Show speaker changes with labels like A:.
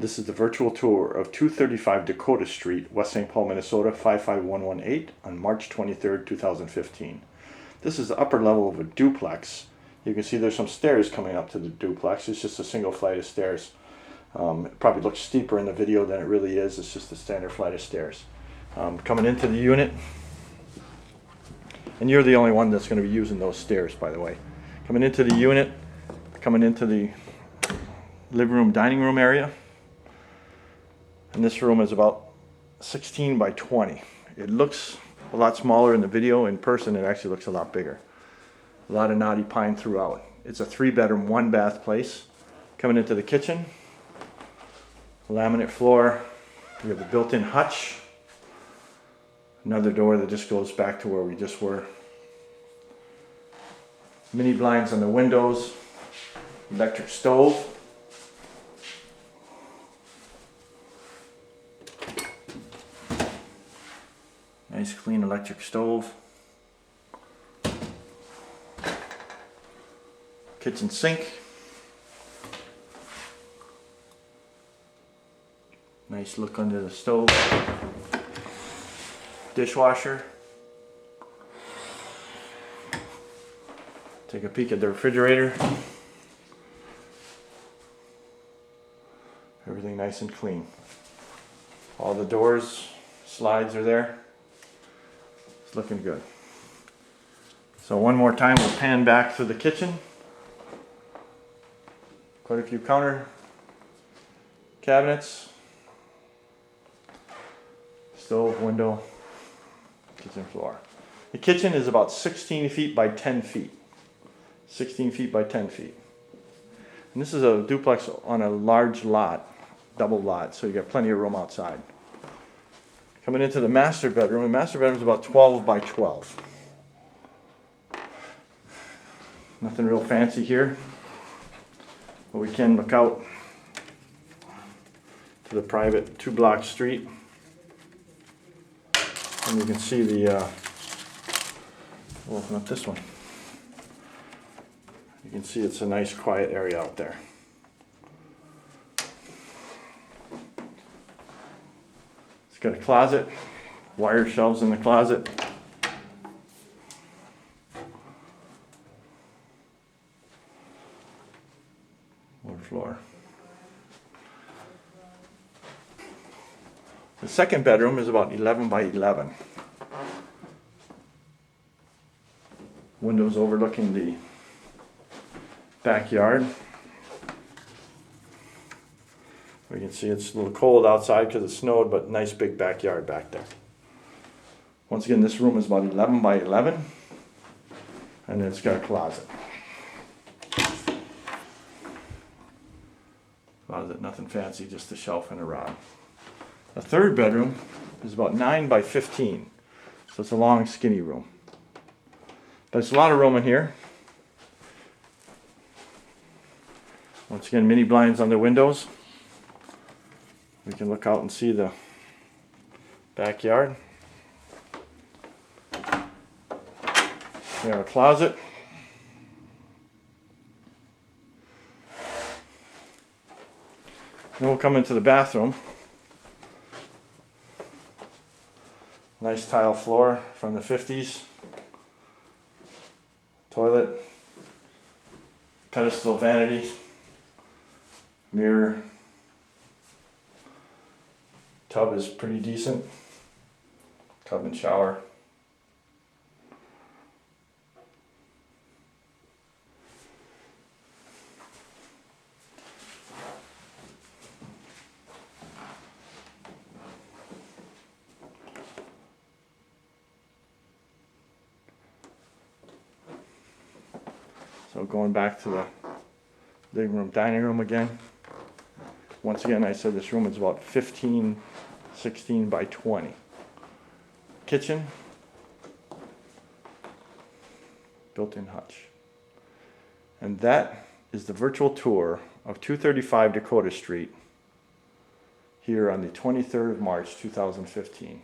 A: This is the virtual tour of 235 Dakota Street, West St. Paul, Minnesota 55118 on March 23rd, 2015. This is the upper level of a duplex. You can see there's some stairs coming up to the duplex. It's just a single flight of stairs. It probably looks steeper in the video than it really is. It's just a standard flight of stairs. Coming into the unit, and you're the only one that's going to be using those stairs, by the way. Coming into the unit, coming into the living room, dining room area. And this room is about 16 by 20. It looks a lot smaller in the video. In person, it actually looks a lot bigger. A lot of knotty pine throughout. It's a 3-bedroom, 1-bath place. Coming into the kitchen, laminate floor. We have a built-in hutch. Another door that just goes back to where we just were. Mini blinds on the windows. Electric stove. Nice clean electric stove. Kitchen sink. Nice look under the stove. Dishwasher. Take a peek at the refrigerator. Everything nice and clean. All the doors, slides are there. It's looking good. So one more time, we'll pan back to the kitchen. Quite a few counter cabinets. Stove, window, kitchen floor. The kitchen is about 16 feet by 10 feet. 16 feet by 10 feet. And this is a duplex on a large lot, double lot, so you got plenty of room outside. Coming into the master bedroom, the master bedroom is about 12 by 12. Nothing real fancy here, but we can look out to the private 2-block street. And you can see the, we'll open up this one. You can see it's a nice quiet area out there. It's got a closet, wire shelves in the closet. Wood floor. The second bedroom is about 11 by 11. Windows overlooking the backyard. We can see it's a little cold outside because it snowed, but nice big backyard back there. Once again, this room is about 11 by 11, and then it's got a closet. Closet, nothing fancy, just a shelf and a rod. The third bedroom is about 9 by 15, so it's a long, skinny room. But there's a lot of room in here. Once again, mini blinds on the windows. We can look out and see the backyard. We have a closet. Then we'll come into the bathroom. Nice tile floor from the 50s. Toilet. Pedestal vanity. Mirror. Tub is pretty decent. Tub and shower. So going back to the living room, dining room again. Once again, I said this room is about 16 by 20. Kitchen, built-in hutch. And that is the virtual tour of 235 Dakota Street here on the 23rd of March, 2015.